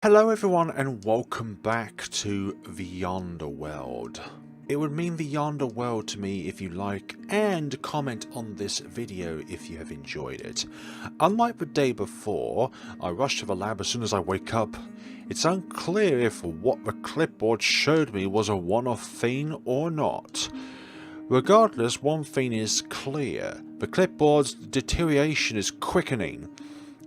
Hello everyone and welcome back to the Yonder World. It would mean the Yonder World to me if you like and comment on this video if you have enjoyed it. Unlike the day before, I rush to the lab as soon as I wake up. It's unclear if what the clipboard showed me was a one-off thing or not. Regardless, one thing is clear. The clipboard's deterioration is quickening.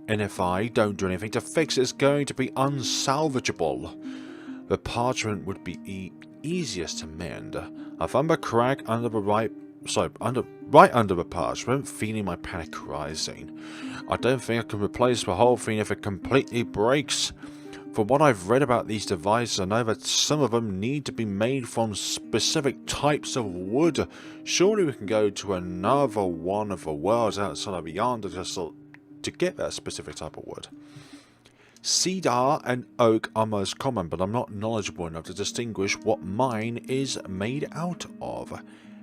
And if I don't do anything to fix it, it's going to be unsalvageable. The parchment would be easiest to mend. I found a crack under the right under the parchment, feeling my panic rising. I don't think I can replace the whole thing if it completely breaks. From what I've read about these devices, I know that some of them need to be made from specific types of wood. Surely we can go to another one of the worlds outside of Yonder to get that specific type of wood. Cedar and oak are most common, but I'm not knowledgeable enough to distinguish what mine is made out of.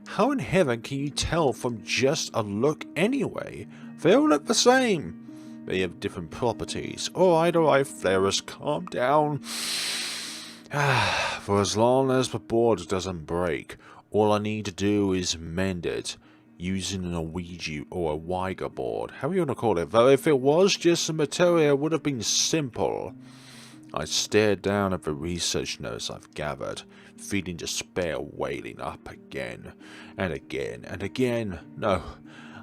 How in heaven can you tell from just a look anyway? They all look the same. They have different properties. Alright, Flarus, calm down. For as long as the board doesn't break, all I need to do is mend it. Using a Ouija or a Weiger board, however you want to call it, though if it was just some material, it would have been simple. I stared down at the research notes I've gathered, feeling despair wailing up again, and again, and again. No,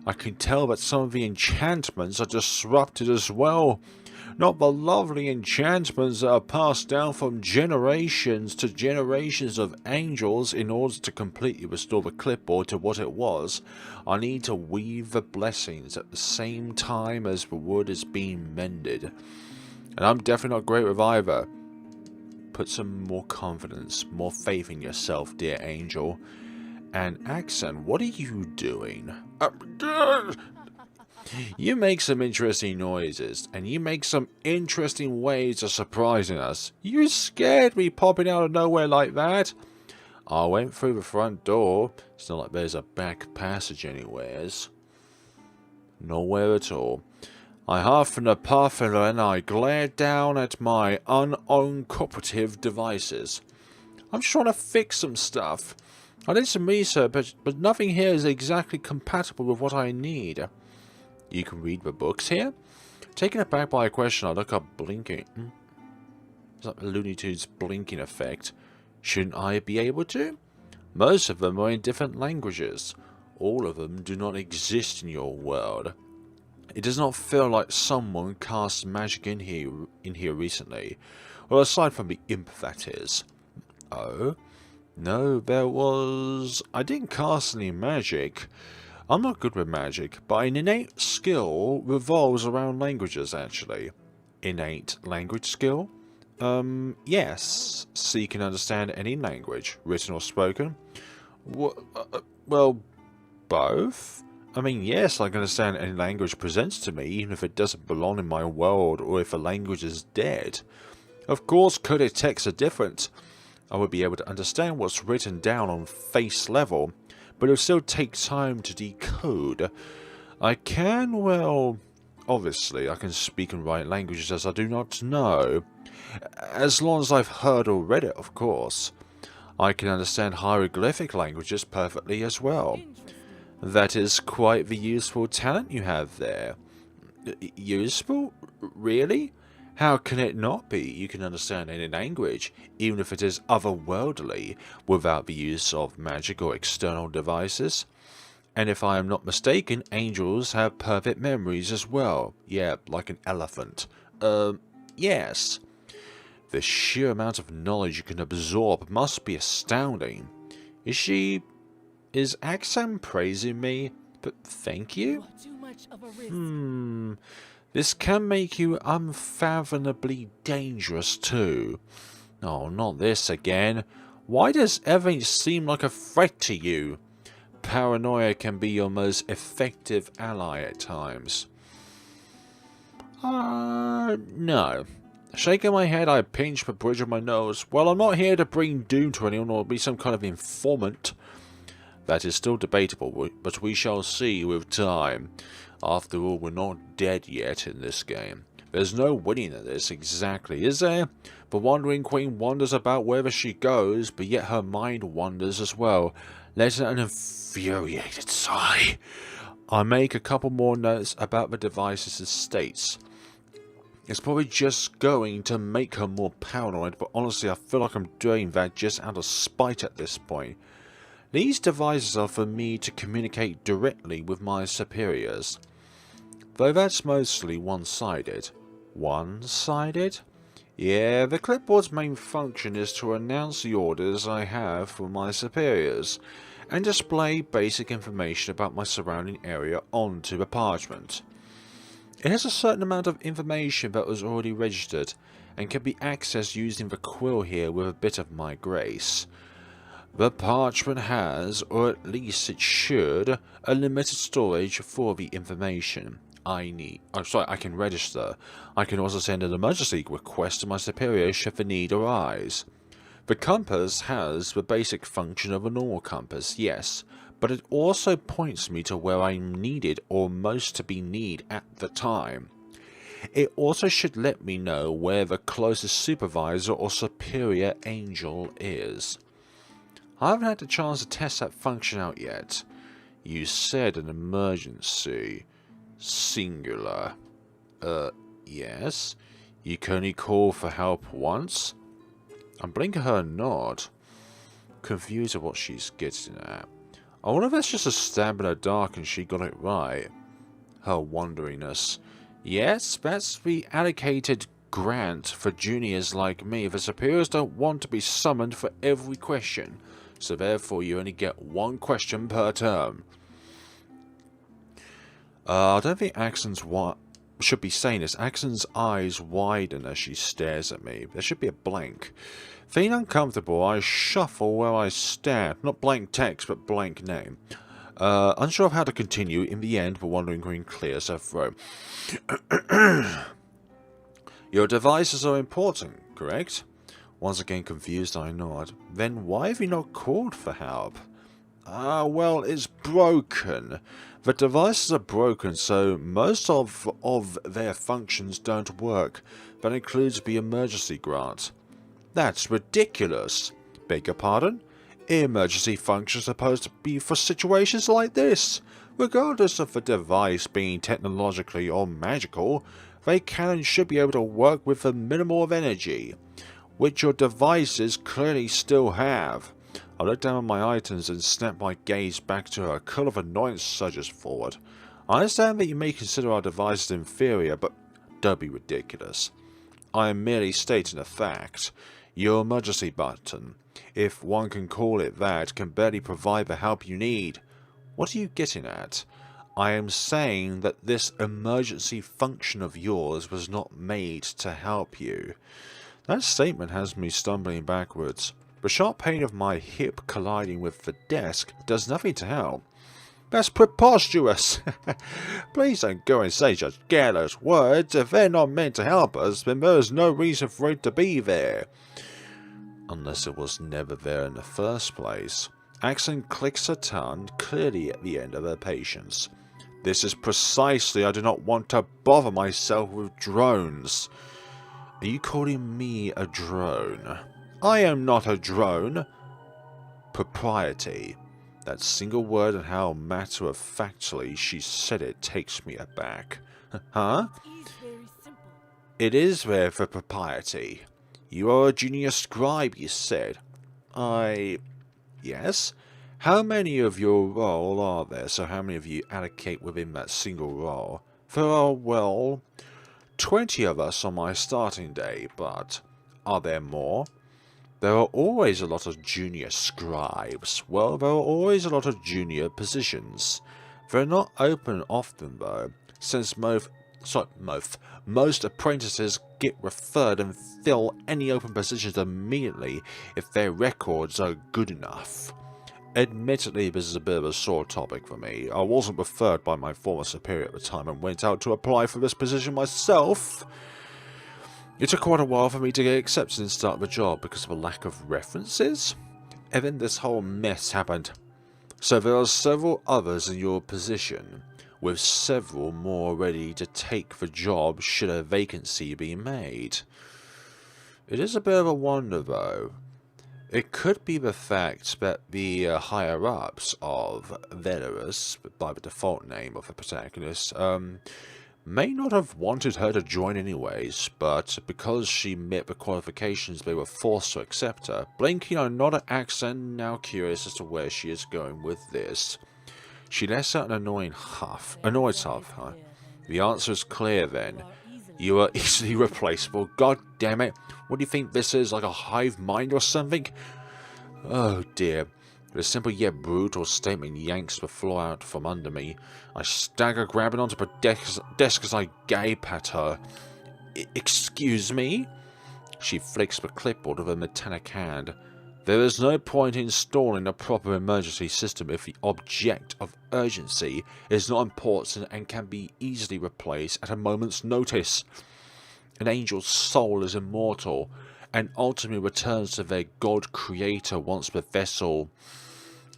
I can tell that some of the enchantments are disrupted as well. Not the lovely enchantments that are passed down from generations to generations of angels in order to completely restore the clipboard to what it was. I need to weave the blessings at the same time as the wood is being mended. And I'm definitely not great with either. Put some more confidence, more faith in yourself, dear angel. And Aksan, what are you doing? You make some interesting noises, and you make some interesting ways of surprising us. You scared me popping out of nowhere like that. I went through the front door. It's not like there's a back passage anywheres. Nowhere at all. I huffed and puffed and I glared down at my uncooperative devices. I'm just trying to fix some stuff. I did some research, but nothing here is exactly compatible with what I need. You can read the books here? Taken aback by a question, I look up blinking. Is that the Looney Tunes blinking effect? Shouldn't I be able to? Most of them are in different languages. All of them do not exist in your world. It does not feel like someone cast magic in here recently. Well, aside from the imp, that is. Oh? No, there was... I didn't cast any magic. I'm not good with magic, but an innate skill revolves around languages, actually. Innate language skill? Yes. So you can understand any language, written or spoken? Well, both? I mean, yes, I can understand any language presents to me, even if it doesn't belong in my world or if a language is dead. Of course, coded texts are different. I would be able to understand what's written down on face level, but it will still take time to decode. I can, well, obviously I can speak and write languages as I do not know. As long as I've heard or read it, of course. I can understand hieroglyphic languages perfectly as well. That is quite the useful talent you have there. Useful? Really? How can it not be? You can understand any language, even if it is otherworldly, without the use of magic or external devices. And if I am not mistaken, angels have perfect memories as well. Yeah, like an elephant. Yes. The sheer amount of knowledge you can absorb must be astounding. Is Aksan praising me? But thank you? This can make you unfathomably dangerous too. Oh, not this again. Why does everything seem like a threat to you? Paranoia can be your most effective ally at times. No. Shaking my head, I pinch the bridge of my nose. Well, I'm not here to bring doom to anyone or be some kind of informant. That is still debatable, but we shall see with time. After all, we're not dead yet in this game. There's no winning at this exactly, is there? The Wandering Queen wanders about wherever she goes, but yet her mind wanders as well, letting an infuriated sigh. I make a couple more notes about the device's states. It's probably just going to make her more paranoid, but honestly I feel like I'm doing that just out of spite at this point. These devices are for me to communicate directly with my superiors. Though that's mostly one-sided. One-sided? Yeah, the clipboard's main function is to announce the orders I have for my superiors, and display basic information about my surrounding area onto the parchment. It has a certain amount of information that was already registered, and can be accessed using the quill here with a bit of my grace. The parchment has, or at least it should, a limited storage for the information I need. I can register. I can also send an emergency request to my superior should the need arise. The compass has the basic function of a normal compass, yes, but it also points me to where I'm needed or most to be needed at the time. It also should let me know where the closest supervisor or superior angel is. I haven't had the chance to test that function out yet. You said an emergency. Singular. Yes? You can only call for help once? I'm blinking her a nod. Confused at what she's getting at. I wonder if that's just a stab in the dark and she got it right. Her wonderiness. Yes, that's the allocated grant for juniors like me. The superiors don't want to be summoned for every question, so therefore you only get one question per term. I don't think Aksan's should be saying this. Aksan's eyes widen as she stares at me. There should be a blank. Feeling uncomfortable, I shuffle where I stand. Not blank text, but blank name. Unsure of how to continue, in the end, the Wandering Queen clears her throat. Your devices are important, correct? Once again confused, I nod. Then why have you not called for help? Well, it's broken. The devices are broken, so most of their functions don't work. That includes the emergency grant. That's ridiculous. Beg your pardon? Emergency functions are supposed to be for situations like this. Regardless of the device being technologically or magical, they can and should be able to work with a minimal of energy, which your devices clearly still have. I look down at my items and snap my gaze back to her. A curl of annoyance surges forward. I understand that you may consider our devices inferior, but don't be ridiculous. I am merely stating a fact. Your emergency button, if one can call it that, can barely provide the help you need. What are you getting at? I am saying that this emergency function of yours was not made to help you. That statement has me stumbling backwards. The sharp pain of my hip colliding with the desk does nothing to help. That's preposterous! Please don't go and say such careless words. If they're not meant to help us, then there's no reason for it to be there. Unless it was never there in the first place. Aksan clicks her tongue, clearly at the end of her patience. This is precisely I do not want to bother myself with drones. Are you calling me a drone? I am not a drone. Propriety. That single word and how matter-of-factly she said it takes me aback. Huh? It is there for propriety. You are a junior scribe, you said. Yes? How many of your role are there, so how many of you allocate within that single role? There are, well, 20 of us on my starting day, but are there more? There are always a lot of junior scribes. Well, there are always a lot of junior positions. They're not open often, though, since most apprentices get referred and fill any open positions immediately if their records are good enough. Admittedly, this is a bit of a sore topic for me. I wasn't referred by my former superior at the time and went out to apply for this position myself. It took quite a while for me to get accepted and start the job because of a lack of references. And then this whole mess happened. So there are several others in your position. with several more ready to take the job should a vacancy be made. It is a bit of a wonder, though. It could be the fact that the higher-ups of Vellus, by the default name of the protagonist, may not have wanted her to join anyways, but because she met the qualifications they were forced to accept her. Blinking, I nod at Aksan, now curious as to where she is going with this. She lets out an annoyed huff. Huh? The answer is clear then. You are easily replaceable. God damn it. What do you think this is, like a hive mind or something? Oh dear. The simple yet brutal statement yanks the floor out from under me. I stagger, grabbing onto the desk as I gape at her. Excuse me? She flicks the clipboard with a metallic hand. There is no point in installing a proper emergency system if the object of urgency is not important and can be easily replaced at a moment's notice. An angel's soul is immortal and ultimately returns to their god creator once the vessel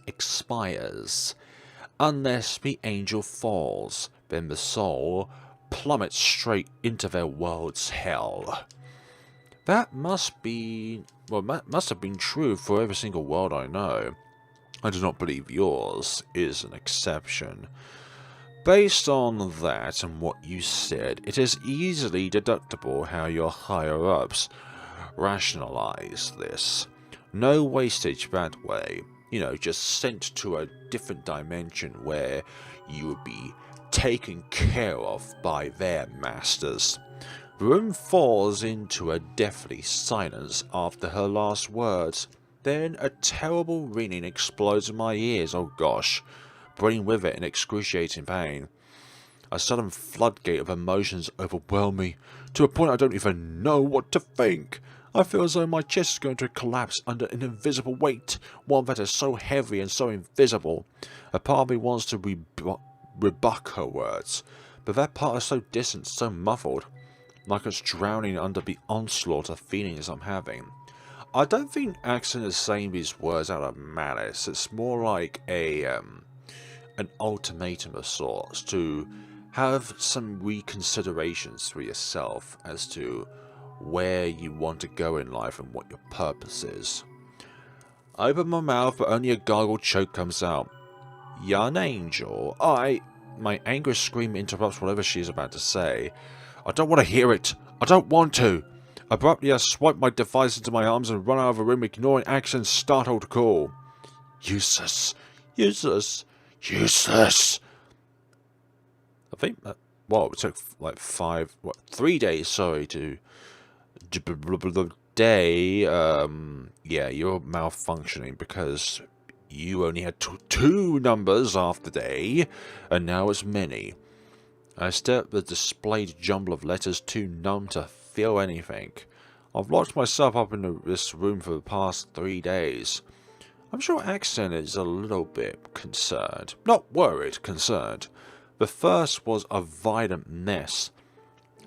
expires. Unless the angel falls, then the soul plummets straight into their world's hell. That must have been true for every single world I know. I do not believe yours is an exception. Based on that and what you said, it is easily deductible how your higher-ups rationalize this. No wastage that way. You know, just sent to a different dimension where you would be taken care of by their masters. The room falls into a deathly silence after her last words. Then a terrible ringing explodes in my ears. Oh gosh, bringing with it an excruciating pain. A sudden floodgate of emotions overwhelm me, to a point I don't even know what to think. I feel as though my chest is going to collapse under an invisible weight, one that is so heavy and so invisible. A part of me wants to rebut her words, but that part is so distant, so muffled, like it's drowning under the onslaught of feelings I'm having. I don't think Aksan is saying these words out of malice. It's more like an ultimatum of sorts to have some reconsiderations for yourself as to where you want to go in life and what your purpose is. I open my mouth, but only a gargled choke comes out. Young angel, my angry scream interrupts whatever she is about to say. I don't want to hear it. I don't want to. Abruptly, I swipe my device into my arms and run out of the room, ignoring Aksan's startled call. Useless. Useless. Useless. I think that, well, it took like 3 days, sorry, to day, yeah, you're malfunctioning because you only had two numbers after day, and now it's many. I stare at the displayed jumble of letters, too numb to feel anything. I've locked myself up in this room for the past 3 days. I'm sure Aksan is a little bit concerned. Not worried, concerned. The first was a violent mess.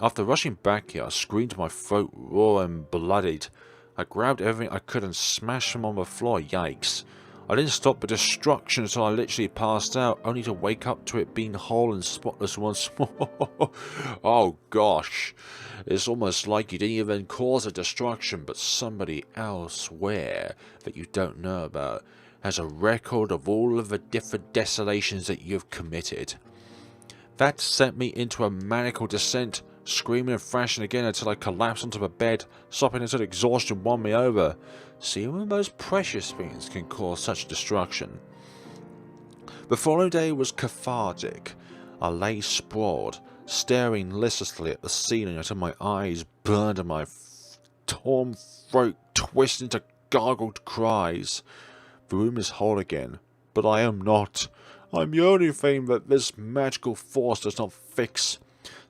After rushing back here, I screamed my throat raw and bloodied. I grabbed everything I could and smashed them on the floor. Yikes. I didn't stop the destruction until I literally passed out, only to wake up to it being whole and spotless once more. Oh gosh. It's almost like you didn't even cause a destruction, but somebody elsewhere that you don't know about has a record of all of the different desolations that you've committed. That sent me into a maniacal descent, screaming and thrashing again until I collapsed onto the bed, sobbing until exhaustion won me over. See, even the most precious things can cause such destruction. The following day was cathartic. I lay sprawled, staring listlessly at the ceiling until my eyes burned and my torn throat twisted into gargled cries. The room is whole again, but I am not. I'm the only thing that this magical force does not fix.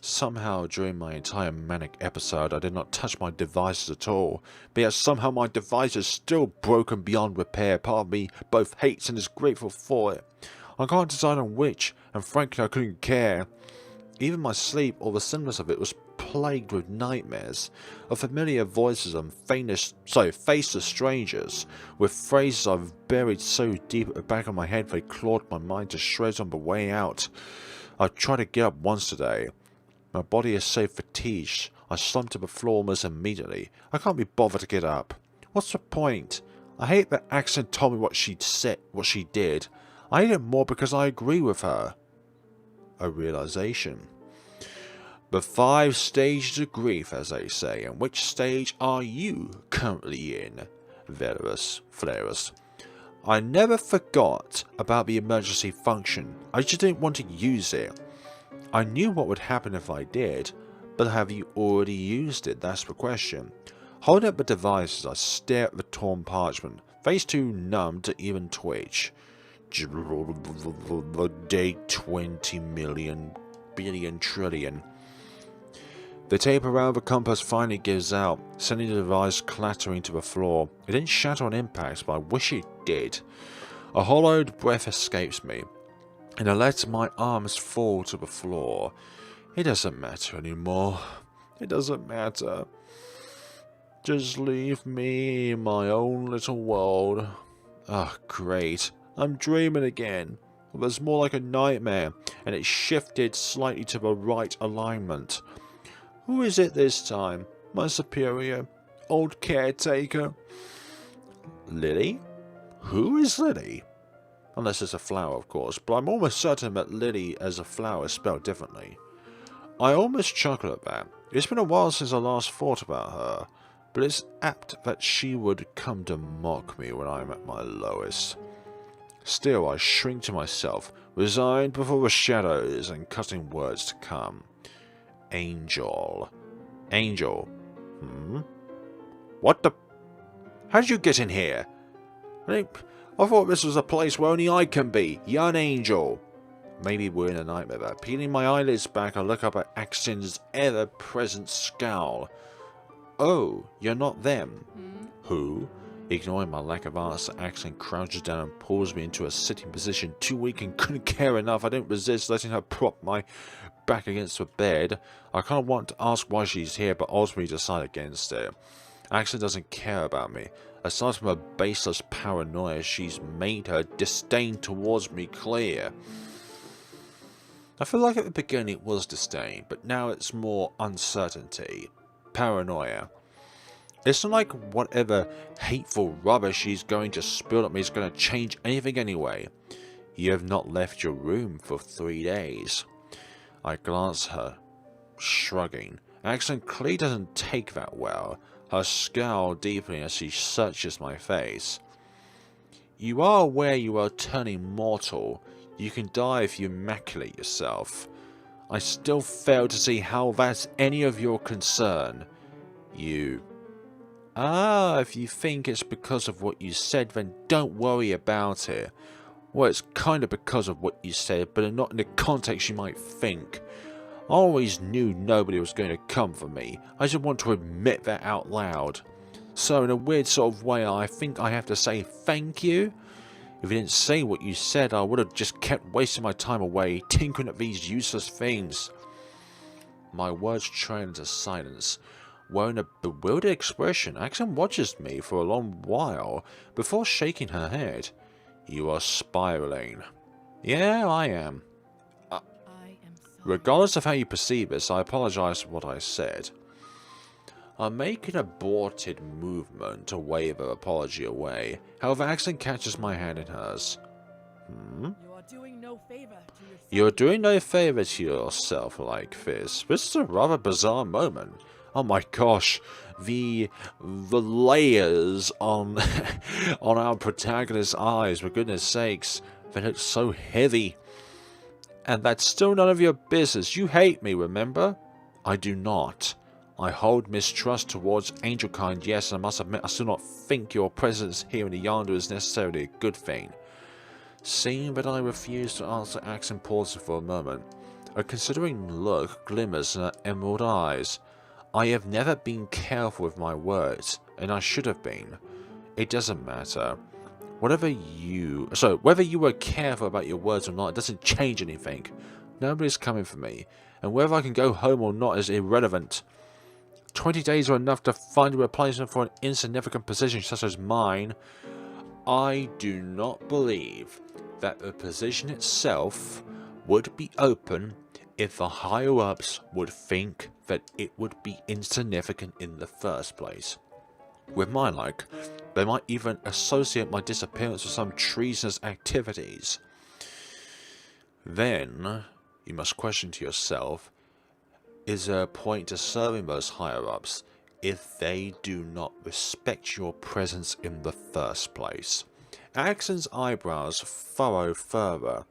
Somehow, during my entire manic episode, I did not touch my devices at all, but yet somehow my device is still broken beyond repair. Part of me both hates and is grateful for it. I can't decide on which, and frankly I couldn't care. Even my sleep, or the semblance of it, was plagued with nightmares of familiar voices and faceless strangers, with phrases I've buried so deep at the back of my head they clawed my mind to shreds on the way out. I tried to get up once today. My body is so fatigued, I slumped to the floor almost immediately. I can't be bothered to get up. What's the point? I hate that Aksan told me what she did. I hate it more because I agree with her. A realization. The 5 stages of grief, as they say, and which stage are you currently in? Vellus, Flarus. I never forgot about the emergency function. I just didn't want to use it. I knew what would happen if I did, but have you already used it? That's the question. Holding up the device as I stare at the torn parchment, face too numb to even twitch. Day 20 million, billion, trillion. The tape around the compass finally gives out, sending the device clattering to the floor. It didn't shatter on impact, but I wish it did. A hollowed breath escapes me, and I let my arms fall to the floor. It doesn't matter anymore. It doesn't matter. Just leave me in my own little world. Ah, great. I'm dreaming again. It was more like a nightmare, and it shifted slightly to the right alignment. Who is it this time? My superior? Old caretaker? Lily? Who is Lily? Unless it's a flower, of course, but I'm almost certain that Lily as a flower is spelled differently. I almost chuckle at that. It's been a while since I last thought about her, but it's apt that she would come to mock me when I'm at my lowest. Still, I shrink to myself, resigned before the shadows and cutting words to come. Angel. Angel. What the... How did you get in here? I thought this was a place where only I can be. Young Angel. Maybe we're in a nightmare, but peeling my eyelids back, I look up at Aksan's ever-present scowl. Oh, you're not them. Who? Ignoring my lack of answer, Aksan crouches down and pulls me into a sitting position. Too weak and couldn't care enough, I don't resist letting her prop my back against the bed. I kind of want to ask why she's here, but ultimately decide against it. Aksan doesn't care about me. Aside from her baseless paranoia, she's made her disdain towards me clear. I feel like at the beginning it was disdain, but now it's more uncertainty. Paranoia. It's not like whatever hateful rubbish she's going to spill at me is going to change anything anyway. You have not left your room for 3 days. I glance at her, shrugging. Aksan clearly doesn't take that well, her scowl deepening as she searches my face. You are aware you are turning mortal. You can die if you immaculate yourself. I still fail to see how that's any of your concern. You... Ah, if you think it's because of what you said, then don't worry about it. Well, it's kind of because of what you said, but not in the context you might think. I always knew nobody was going to come for me. I just want to admit that out loud. So in a weird sort of way, I think I have to say thank you. If you didn't say what you said, I would have just kept wasting my time away, tinkering at these useless things. My words trail into silence. Wearing a bewildered expression, Aksan watches me for a long while before shaking her head. You are spiraling. Yeah, I am. Regardless of how you perceive this, I apologize for what I said. I make an aborted movement to wave her apology away. However, Aksan catches my hand in hers. You are doing no favor to yourself. You are doing no favor to yourself like this. This is a rather bizarre moment. Oh my gosh, the layers on on our protagonist's eyes, for goodness sakes, they look so heavy. And that's still none of your business. You hate me, remember? I do not. I hold mistrust towards Angelkind, yes, and I must admit I still not think your presence here in the Yonder is necessarily a good thing. Seeing that I refuse to answer, Aksan pauses for a moment. A considering look glimmers in her emerald eyes. I have never been careful with my words, and I should have been. It doesn't matter. Whether you were careful about your words or not, it doesn't change anything. Nobody's coming for me, and whether I can go home or not is irrelevant. 20 days are enough to find a replacement for an insignificant position such as mine. I do not believe that the position itself would be open if the higher-ups would think that it would be insignificant in the first place. With my luck, they might even associate my disappearance with some treasonous activities. Then, you must question to yourself, is there a point to serving those higher-ups if they do not respect your presence in the first place? Aksan's eyebrows furrow further.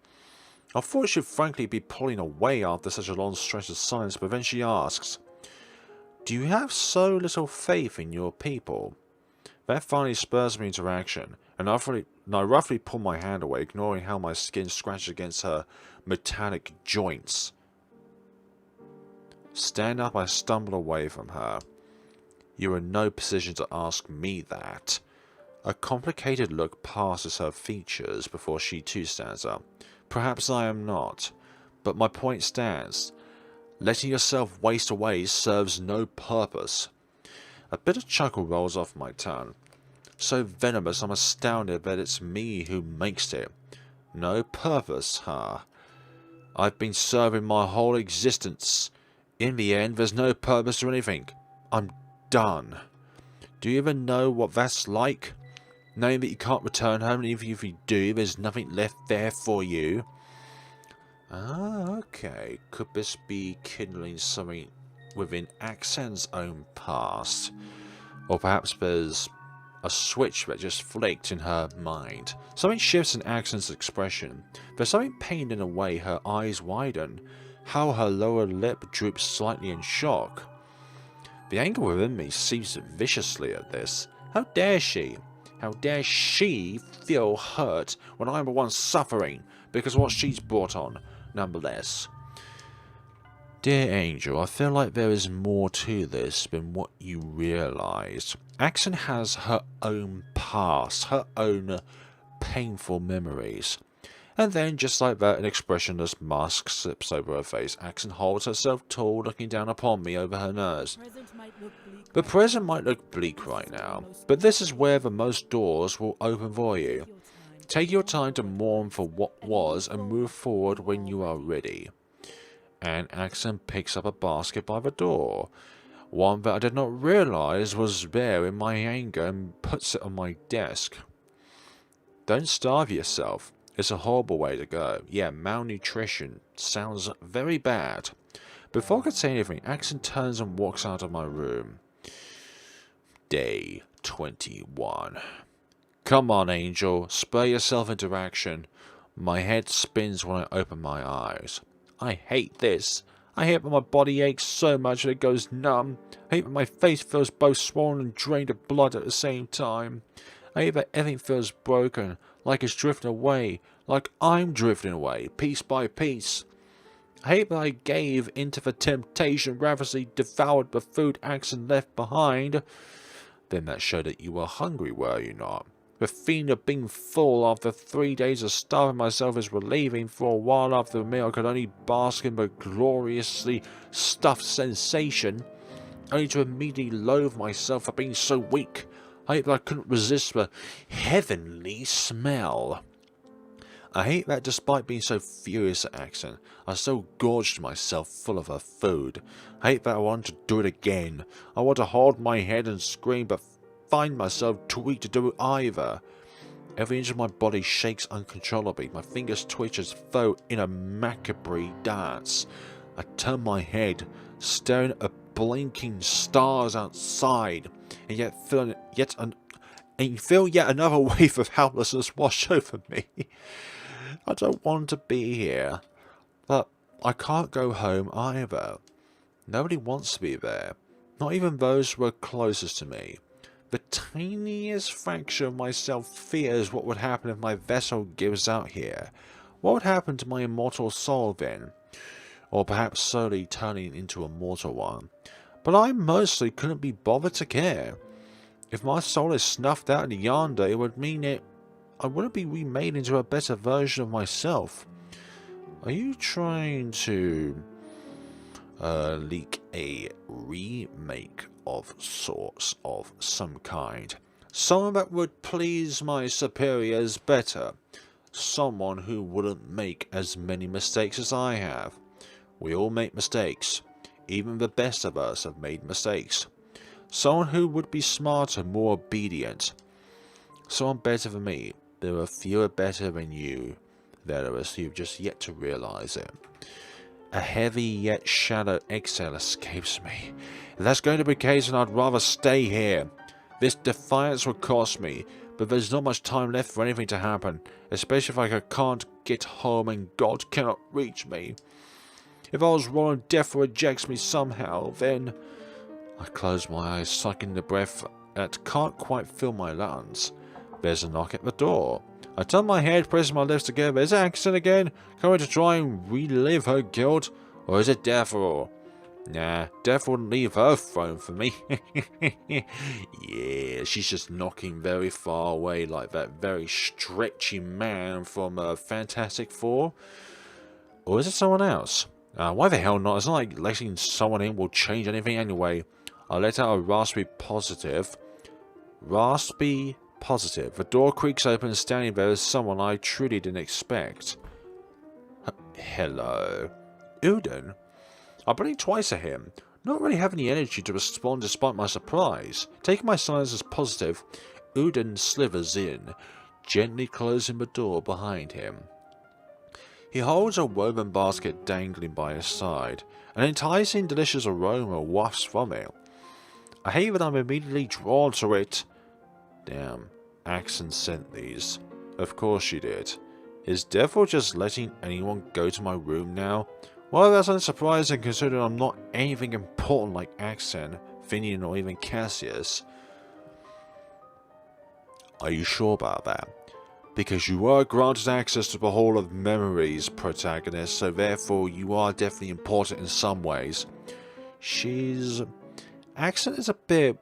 I thought she'd frankly be pulling away after such a long stretch of silence, but then she asks, "Do you have so little faith in your people?" That finally spurs me into action, and I roughly pull my hand away, ignoring how my skin scratches against her metallic joints. Stand up, I stumble away from her. You are in no position to ask me that. A complicated look passes her features before she too stands up. Perhaps I am not, but my point stands. Letting yourself waste away serves no purpose. A bitter chuckle rolls off my tongue. So venomous I'm astounded that it's me who makes it. No purpose, huh? I've been serving my whole existence. In the end, there's no purpose to anything. I'm done. Do you even know what that's like? Knowing that you can't return home, and even if you do, there's nothing left there for you. Ah, okay. Could this be kindling something within Aksan's own past? Or perhaps there's a switch that just flicked in her mind. Something shifts in Aksan's expression. There's something pained in a way. Her eyes widen. How her lower lip droops slightly in shock. The anger within me seizes viciously at this. How dare she? How dare she feel hurt when I'm the one suffering because of what she's brought on, nonetheless. Dear Angel, I feel like there is more to this than what you realise. Aksan has her own past, her own painful memories. And then, just like that, an expressionless mask slips over her face. Aksan holds herself tall, looking down upon me over her nose. The present might look bleak right now, but this is where the most doors will open for you. Take your time to mourn for what was and move forward when you are ready. And Aksan picks up a basket by the door. One that I did not realise was there in my anger, and puts it on my desk. Don't starve yourself. It's a horrible way to go. Yeah, malnutrition sounds very bad. Before I could say anything, Aksan turns and walks out of my room. Day 21. Come on, Angel. Spur yourself into action. My head spins when I open my eyes. I hate this. I hate that my body aches so much that it goes numb. I hate that my face feels both swollen and drained of blood at the same time. I hate that everything feels broken, like it's drifting away, like I'm drifting away, piece by piece. I hate that I gave into the temptation, ravenously devoured the food Aksan left behind. Then that showed that you were hungry, were you not? The feeling of being full after 3 days of starving myself is relieving. For a while after the meal I could only bask in the gloriously stuffed sensation, only to immediately loathe myself for being so weak. I hate that I couldn't resist the heavenly smell. I hate that despite being so furious at Aksan, I still gorged myself full of her food. I hate that I want to do it again. I want to hold my head and scream, but find myself too weak to do either. Every inch of my body shakes uncontrollably. My fingers twitch as though in a macabre dance. I turn my head, staring at blinking stars outside, and yet feel yet another wave of helplessness wash over me. I don't want to be here, but I can't go home either. Nobody wants to be there, not even those who are closest to me. The tiniest fraction of myself fears what would happen if my vessel gives out here. What would happen to my immortal soul then? Or perhaps slowly turning into a mortal one. But I mostly couldn't be bothered to care. If my soul is snuffed out in yonder, it would mean I wouldn't be remade into a better version of myself. Are you trying to leak a remake of sorts of some kind? Someone that would please my superiors better. someone who wouldn't make as many mistakes as I have. We all make mistakes. Even the best of us have made mistakes. Someone who would be smarter, more obedient. Someone better than me. There are fewer better than you. There are us who've just yet to realize it. A heavy yet shallow exhale escapes me. If that's going to be the case, then I'd rather stay here. This defiance will cost me, but there's not much time left for anything to happen, especially if I can't get home and God cannot reach me. If I was wrong and death rejects me somehow, then... I close my eyes, sucking the breath that can't quite fill my lungs. There's a knock at the door. I turn my head, pressing my lips together. Is it Aksan again? Coming to try and relive her guilt? Or is it Death? Nah, Death wouldn't leave her throne for me. Yeah, she's just knocking very far away like that very stretchy man from Fantastic Four. Or is it someone else? Why the hell not? It's not like letting someone in will change anything anyway. I let out a raspy positive. Raspy positive. The door creaks open, standing there is someone I truly didn't expect. Hello. Uden? I blinked twice at him, not really having the energy to respond despite my surprise. Taking my silence as positive, Uden slithers in, gently closing the door behind him. He holds a woven basket dangling by his side. An enticing, delicious aroma wafts from it. I hate that I'm immediately drawn to it. Damn, Aksan sent these. Of course she did. Is Devil just letting anyone go to my room now? Well, that's unsurprising considering I'm not anything important like Aksan, Finian, or even Cassius. Are you sure about that? Because you are granted access to the Hall of Memories, protagonist, so therefore you are definitely important in some ways. Aksan is a bit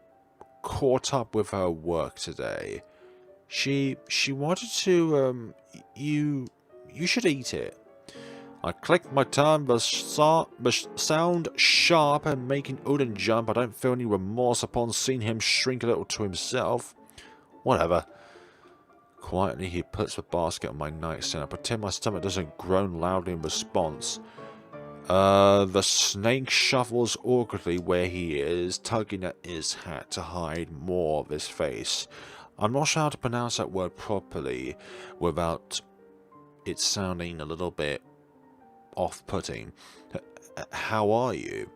caught up with her work today. She wanted to, you should eat it. I clicked my tongue, the sound sharp and making Uden jump. I don't feel any remorse upon seeing him shrink a little to himself. Whatever. Quietly, he puts the basket on my nightstand. I pretend my stomach doesn't groan loudly in response. The snake shuffles awkwardly where he is, tugging at his hat to hide more of his face. I'm not sure how to pronounce that word properly without it sounding a little bit off-putting. How are you?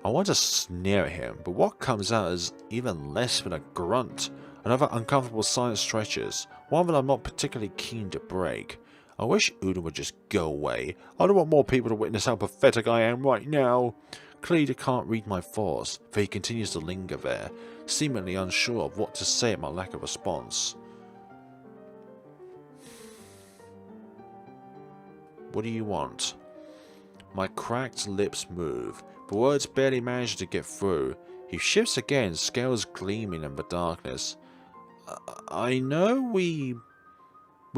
I want to sneer at him, but what comes out is even less than a grunt. Another uncomfortable silence stretches, one that I'm not particularly keen to break. I wish Uden would just go away. I don't want more people to witness how pathetic I am right now. Clearly can't read my thoughts, for he continues to linger there, seemingly unsure of what to say at my lack of response. What do you want? My cracked lips move, but words barely manage to get through. He shifts again, scales gleaming in the darkness. I know we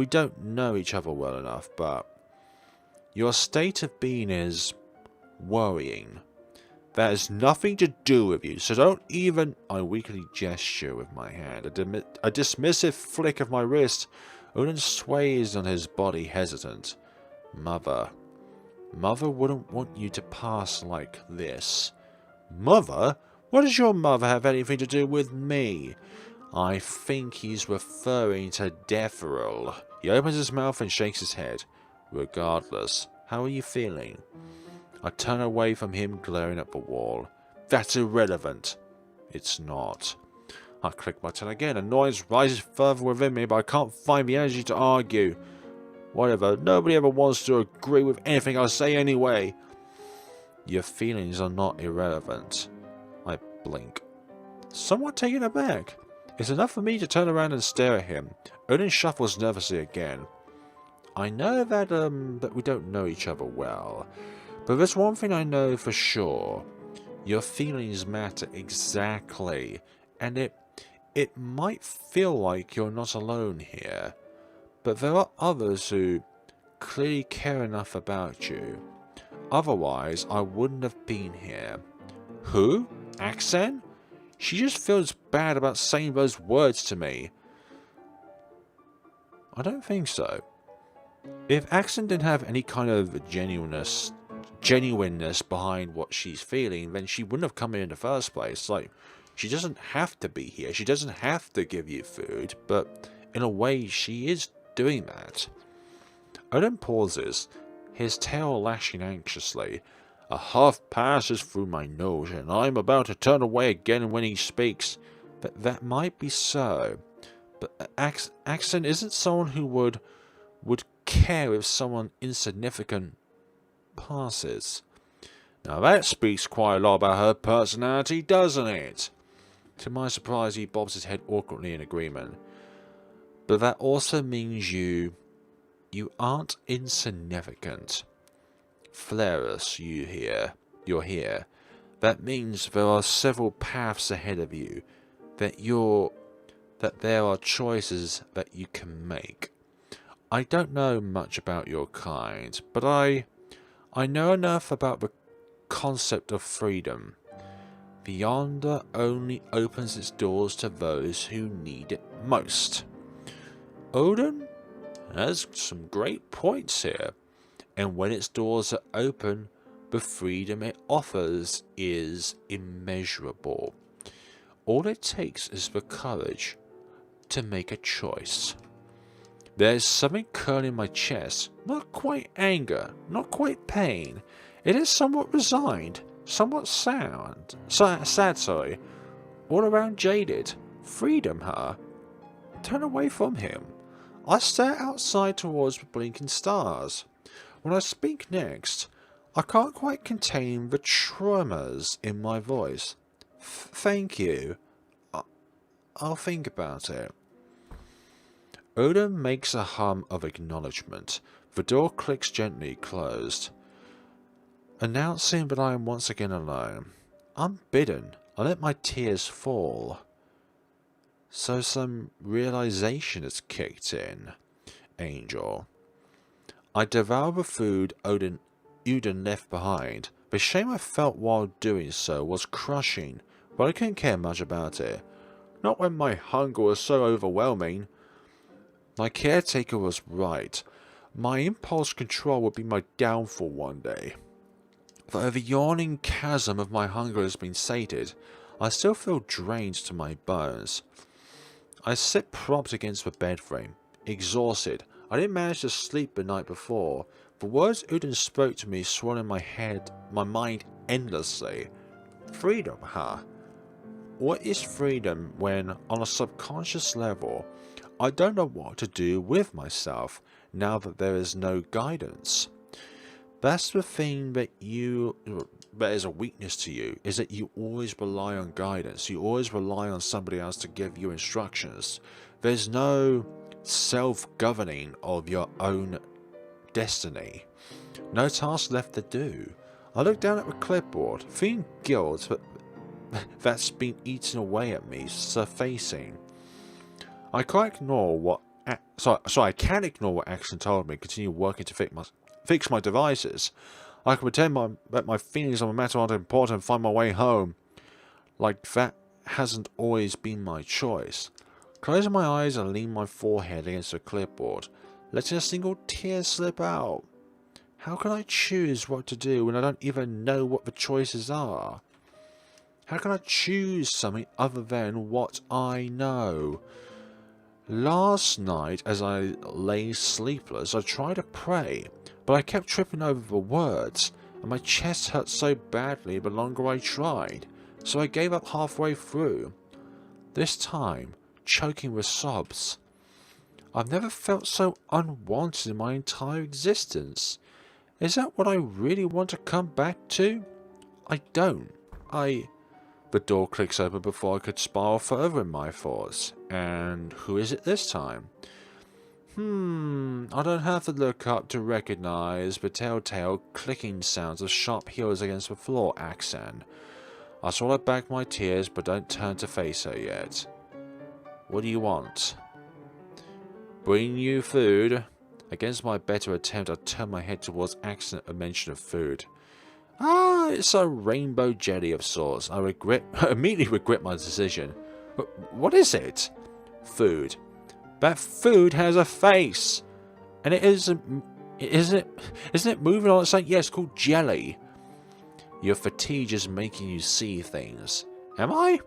don't know each other well enough, but your state of being is worrying. That has nothing to do with you, so don't even... I weakly gesture with my hand. A dismissive flick of my wrist. Uden sways on his body, hesitant. Mother wouldn't want you to pass like this. Mother? What does your mother have anything to do with me? I think he's referring to Deferal. He opens his mouth and shakes his head. Regardless, how are you feeling? I turn away from him, glaring at the wall. That's irrelevant. It's not. I click my tongue again. A noise rises further within me, but I can't find the energy to argue. Whatever, nobody ever wants to agree with anything I say anyway. Your feelings are not irrelevant. I blink. Somewhat taken aback. It's enough for me to turn around and stare at him. Uden shuffles nervously again. I know that, that we don't know each other well. But there's one thing I know for sure. Your feelings matter exactly. And it might feel like you're not alone here. But there are others who clearly care enough about you. Otherwise, I wouldn't have been here. Who? Aksan? She just feels bad about saying those words to me. I don't think so. If Aksan didn't have any kind of genuineness behind what she's feeling, then she wouldn't have come here in the first place. Like, she doesn't have to be here. She doesn't have to give you food, but in a way, she is doing that. Odin pauses, his tail lashing anxiously. A huff passes through my nose, and I'm about to turn away again when he speaks. But that might be so. But Aksan isn't someone who would care if someone insignificant passes. Now that speaks quite a lot about her personality, doesn't it? To my surprise, he bobs his head awkwardly in agreement. But that also means you aren't insignificant. Flerus, you're here. That means there are several paths ahead of you, that there are choices that you can make. I don't know much about your kind, but I know enough about the concept of freedom. The Yonder only opens its doors to those who need it most. Odin has some great points here, and when its doors are open, the freedom it offers is immeasurable. All it takes is the courage to make a choice. There's something curling my chest, not quite anger, not quite pain. It is somewhat resigned, somewhat sad, all around jaded. Freedom, huh? Turn away from him. I stare outside towards the blinking stars. When I speak next, I can't quite contain the tremors in my voice. Thank you. I'll think about it. Odin makes a hum of acknowledgement. The door clicks gently closed, announcing that I am once again alone. Unbidden, I let my tears fall. So some realization has kicked in, Angel. I devour the food Odin left behind. The shame I felt while doing so was crushing, but I couldn't care much about it. Not when my hunger was so overwhelming. My caretaker was right. My impulse control would be my downfall one day. Though the yawning chasm of my hunger has been sated, I still feel drained to my bones. I sit propped against the bed frame, exhausted. I didn't manage to sleep the night before. The words Udin spoke to me swirl in my mind endlessly. Freedom, huh? What is freedom when, on a subconscious level, I don't know what to do with myself now that there is no guidance? That's the thing that is a weakness to you, is that you always rely on guidance. You always rely on somebody else to give you instructions. There's no self-governing of your own destiny. No task left to do. I look down at the clipboard, feeling guilt that's been eaten away at me, surfacing. I can't ignore what Aksan told me, continue working to fix my devices. I can pretend that my feelings on the matter aren't important and find my way home. Like that hasn't always been my choice. Closing my eyes, I lean my forehead against the clipboard, letting a single tear slip out. How can I choose what to do when I don't even know what the choices are? How can I choose something other than what I know? Last night, as I lay sleepless, I tried to pray, but I kept tripping over the words, and my chest hurt so badly the longer I tried, so I gave up halfway through. This time, choking with sobs. I've never felt so unwanted in my entire existence. Is that what I really want to come back to? I don't. The door clicks open before I could spiral further in my thoughts. And who is it this time? I don't have to look up to recognize the telltale clicking sounds of sharp heels against the floor, Aksan. I swallow back my tears but don't turn to face her yet. What do you want? Bring you food? Against my better attempt, I turn my head towards Aksan at a mention of food. It's a rainbow jelly of sorts. I immediately regret my decision. But what is it? Food. That food has a face. And isn't it moving on its own? Yeah, it's called jelly. Your fatigue is making you see things. Am I?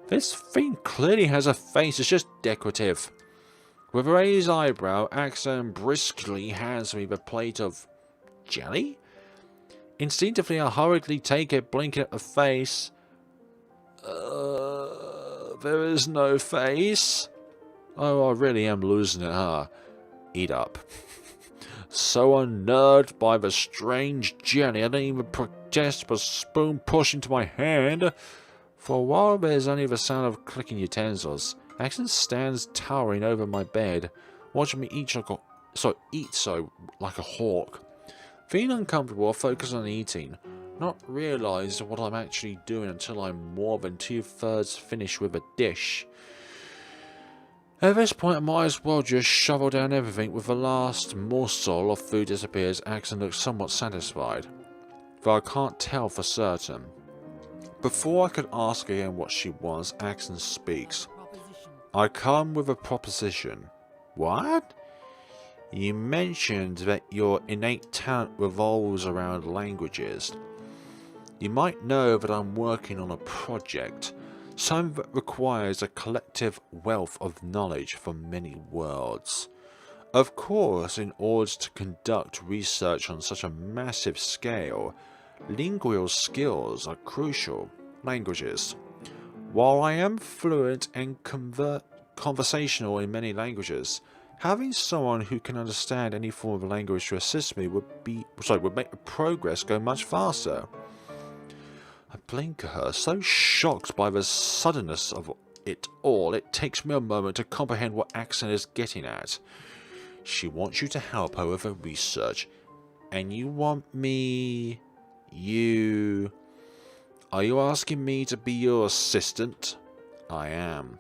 This thing clearly has a face, it's just decorative. With a raised eyebrow, Aksan briskly hands me the plate of jelly? Instinctively, I hurriedly take it, blinking at the face. There is no face. Oh, I really am losing it, huh? Eat up. So unnerved by the strange jelly, I didn't even protest with a spoon pushed into my hand. For a while, there's only the sound of clicking utensils. Aksan stands towering over my bed, watching me eat like a hawk. Feeling uncomfortable, I focus on eating, not realising what I'm actually doing until I'm more than 2/3 finished with a dish. At this point, I might as well just shovel down everything. With the last morsel of food disappears, Aksan looks somewhat satisfied, though I can't tell for certain. Before I could ask again what she wants, Aksan speaks. I come with a proposition. What? You mentioned that your innate talent revolves around languages. You might know that I'm working on a project, something that requires a collective wealth of knowledge from many worlds. Of course, in order to conduct research on such a massive scale, lingual skills are crucial. Languages. While I am fluent and conversational in many languages, having someone who can understand any form of language to assist me would make the progress go much faster. I blink at her, so shocked by the suddenness of it all, it takes me a moment to comprehend what Aksan is getting at. She wants you to help her with her research, and you want me... Are you asking me to be your assistant? I am.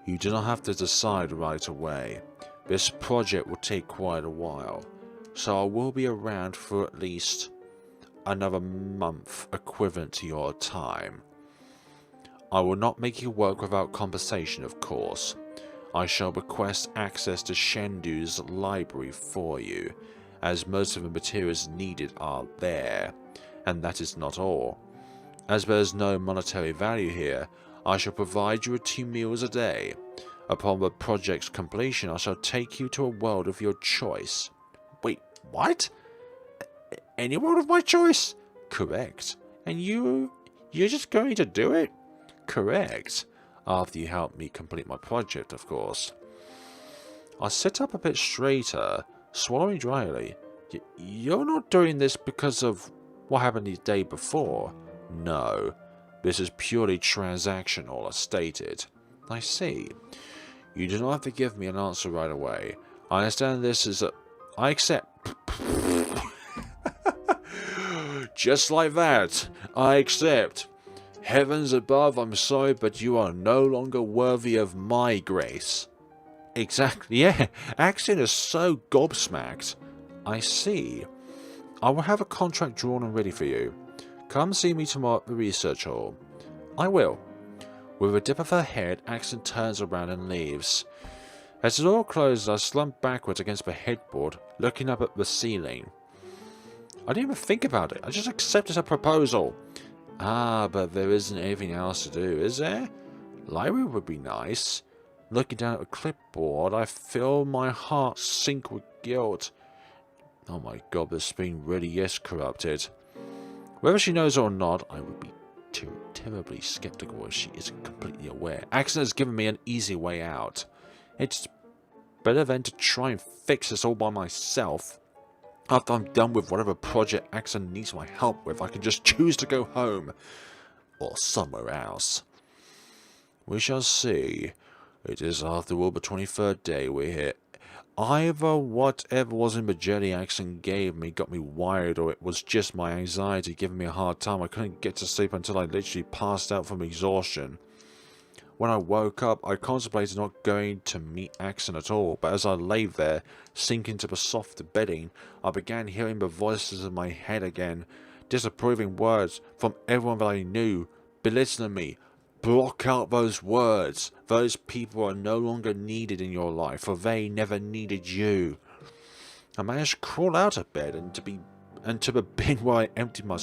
You do not have to decide right away. This project will take quite a while, so I will be around for at least another month equivalent to your time. I will not make you work without compensation, of course. I shall request access to Shendu's library for you, as most of the materials needed are there, and that is not all. As there is no monetary value here, I shall provide you with 2 meals a day. Upon the project's completion, I shall take you to a world of your choice. Wait, what? Any world of my choice? Correct. And you're just going to do it? Correct. After you help me complete my project, of course. I sit up a bit straighter, swallowing dryly. You're not doing this because of what happened the day before? No. This is purely transactional, as stated. I see. You do not have to give me an answer right away. I understand this is a... I accept. Just like that. I accept. Heavens above, I'm sorry, but you are no longer worthy of my grace. Exactly, yeah. Aksan is so gobsmacked. I see. I will have a contract drawn and ready for you. Come see me tomorrow at the research hall. I will. With a dip of her head, Aksan turns around and leaves. As the door closes, I slump backwards against the headboard, looking up at the ceiling. I didn't even think about it. I just accepted her proposal. Ah, but there isn't anything else to do, is there? Library would be nice. Looking down at the clipboard, I feel my heart sink with guilt. Oh my god, this screen really is corrupted. Whether she knows or not, I would be terribly skeptical if she isn't completely aware. Aksan has given me an easy way out. It's better than to try and fix this all by myself. After I'm done with whatever project Aksan needs my help with, I can just choose to go home. Or somewhere else. We shall see. It is after all the 23rd day we're here. Either whatever was in the jelly Aksan gave me got me wired, or it was just my anxiety giving me a hard time. I couldn't get to sleep until I literally passed out from exhaustion. When I woke up, I contemplated not going to meet Aksan at all, but as I lay there, sinking to the soft bedding, I began hearing the voices in my head again, disapproving words from everyone that I knew, belittling me. Block out those words. Those people are no longer needed in your life, for they never needed you. I managed to crawl out of bed and to the bin where I emptied my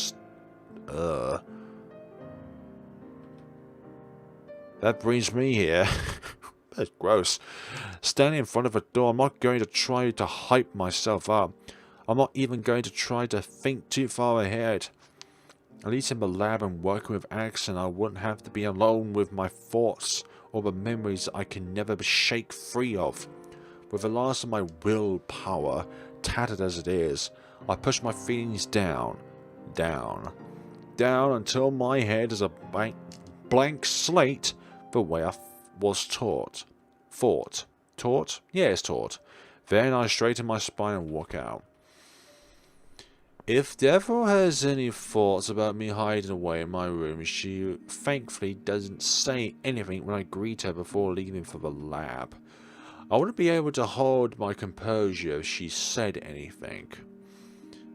That brings me here. That's gross. Standing in front of a door, I'm not going to try to hype myself up. I'm not even going to try to think too far ahead. At least in the lab and working with Aksan, I wouldn't have to be alone with my thoughts or the memories I can never shake free of. With the last of my willpower, tattered as it is, I push my feelings down until my head is a blank slate the way I was taught. Taught? Yes, taught. Then I straighten my spine and walk out. If Deborah has any thoughts about me hiding away in my room, she thankfully doesn't say anything when I greet her before leaving for the lab. I wouldn't be able to hold my composure if she said anything.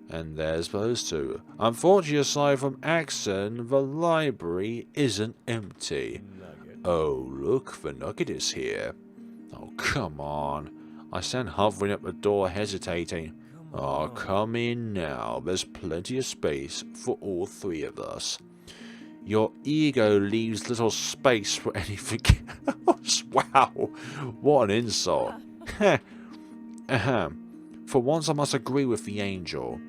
And there's those two. Unfortunately, aside from Aksan, the library isn't empty. Oh, look, the nugget is here. Oh, come on. I stand hovering at the door, hesitating. Oh, come in now. There's plenty of space for all three of us. Your ego leaves little space for anything else. Wow, what an insult. For once I must agree with the angel.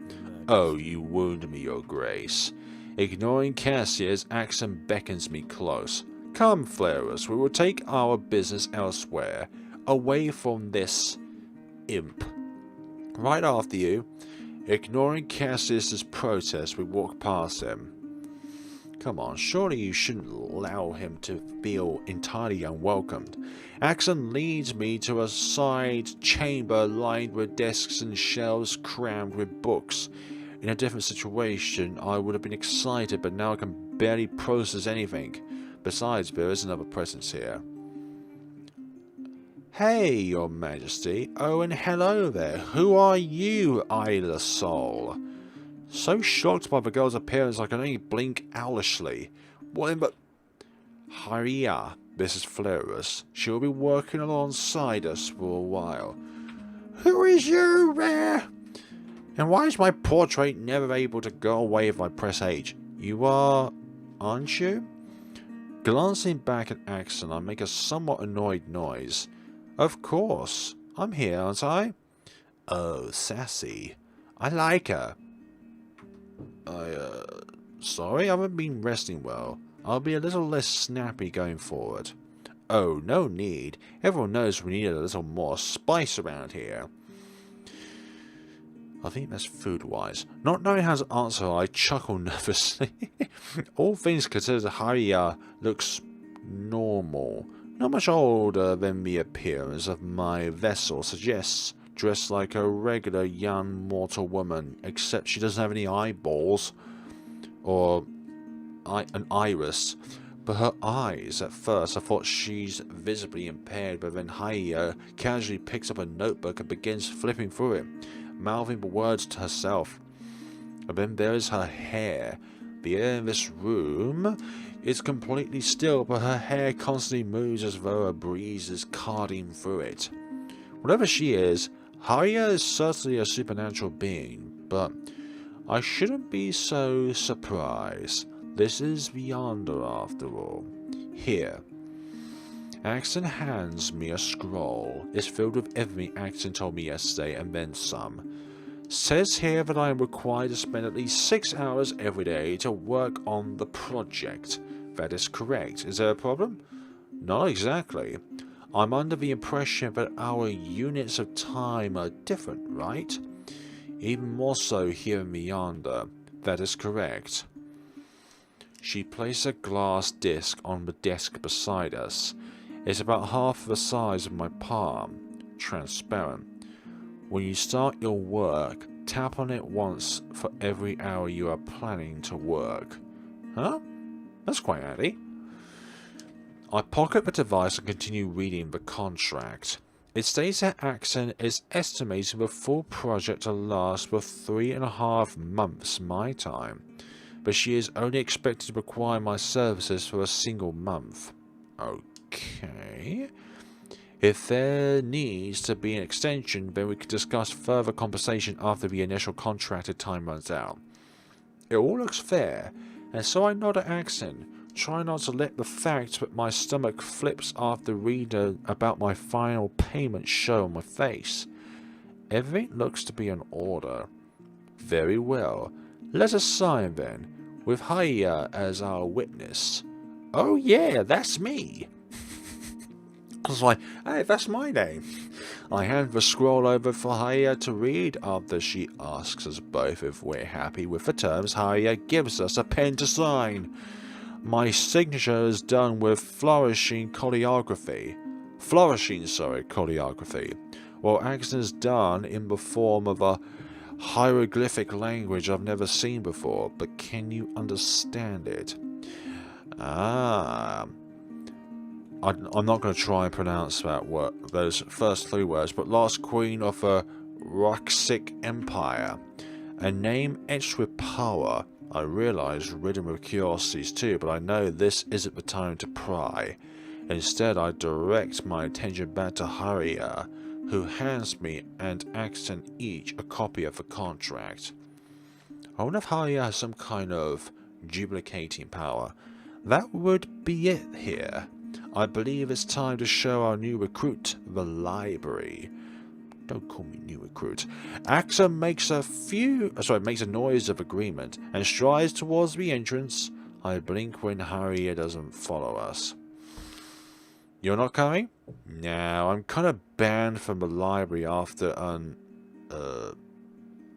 Oh, you wound me, your grace. Ignoring Cassie as Aksan beckons me close. Come, Flerus, we will take our business elsewhere, away from this imp. Right after you. Ignoring Cassius's protest, we walk past him. Come on, surely you shouldn't allow him to feel entirely unwelcomed. Aksan leads me to a side chamber lined with desks and shelves crammed with books. In a different situation, I would have been excited, but now I can barely process anything. Besides, there is another presence here. Hey, your majesty. Oh, and hello there. Who are you, eyeless soul? So shocked by the girl's appearance, I can only blink owlishly. What in the... Hiya, this is Flerus. She will be working alongside us for a while. Who is you there? And why is my portrait never able to go away if I press H? You are... aren't you? Glancing back at Aksan, I make a somewhat annoyed noise. Of course. I'm here, aren't I? Oh, sassy. I like her. Sorry, I haven't been resting well. I'll be a little less snappy going forward. Oh, no need. Everyone knows we need a little more spice around here. I think that's food-wise. Not knowing how to answer, I chuckle nervously. All things considered, Haria looks normal. Not much older than the appearance of my vessel suggests. Dressed like a regular young mortal woman, except she doesn't have any eyeballs. Or an iris. But her eyes, at first I thought she's visibly impaired, but then Haria casually picks up a notebook and begins flipping through it, mouthing the words to herself. And then there is her hair. The air in this room is completely still, but her hair constantly moves as though a breeze is carding through it. Whatever she is, Haria is certainly a supernatural being, but I shouldn't be so surprised. This is Yonder after all. Here. Aksan hands me a scroll. It's filled with everything Aksan told me yesterday and then some. Says here that I am required to spend at least 6 hours every day to work on the project. That is correct. Is there a problem? Not exactly. I'm under the impression that our units of time are different, right? Even more so here in Yonder. That is correct. She placed a glass disc on the desk beside us. It's about half the size of my palm. Transparent. When you start your work, tap on it once for every hour you are planning to work. Huh? That's quite handy. I pocket the device and continue reading the contract. It states that Aksan is estimating the full project to last for 3.5 months my time, but she is only expected to require my services for a single month. Okay. If there needs to be an extension, then we can discuss further compensation after the initial contracted time runs out. It all looks fair, and so I nod at Aksan, try not to let the fact that my stomach flips after reading about my final payment show on my face. Everything looks to be in order. Very well. Let us sign then, with Haya as our witness. Oh yeah, that's me. I was like, hey, that's my name. I hand the scroll over for Haya to read. After she asks us both if we're happy with the terms, Haya gives us a pen to sign. My signature is done with flourishing choreography, while Aksan is done in the form of a hieroglyphic language I've never seen before, but can you understand it? I'm not going to try and pronounce those first 3 words, but last queen of the Roxic Empire. A name etched with power. I realise ridden with curiosities too, but I know this isn't the time to pry. Instead, I direct my attention back to Haria, who hands me and Aksan each a copy of the contract. I wonder if Haria has some kind of duplicating power. That would be it here. I believe it's time to show our new recruit the library. Don't call me new recruit. Aksan makes a noise of agreement and strides towards the entrance. I blink when Haria doesn't follow us. You're not coming? No, I'm kind of banned from the library after an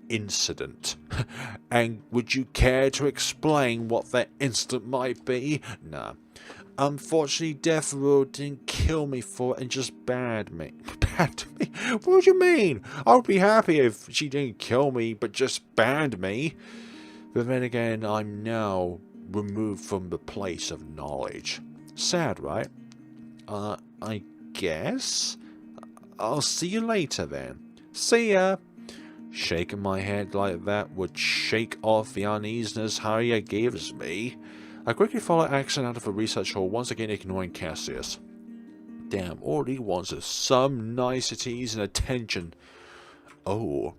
incident. And would you care to explain what that incident might be? Nah. Unfortunately, Death Row didn't kill me for it and just banned me. Banned me? What do you mean? I would be happy if she didn't kill me, but just banned me. But then again, I'm now removed from the place of knowledge. Sad, right? I guess? I'll see you later then. See ya! Shaking my head like that would shake off the uneasiness Haria gives me. I quickly follow Aksan out of the research hall, once again ignoring Cassius. Damn, all he wants is some niceties and attention. Oh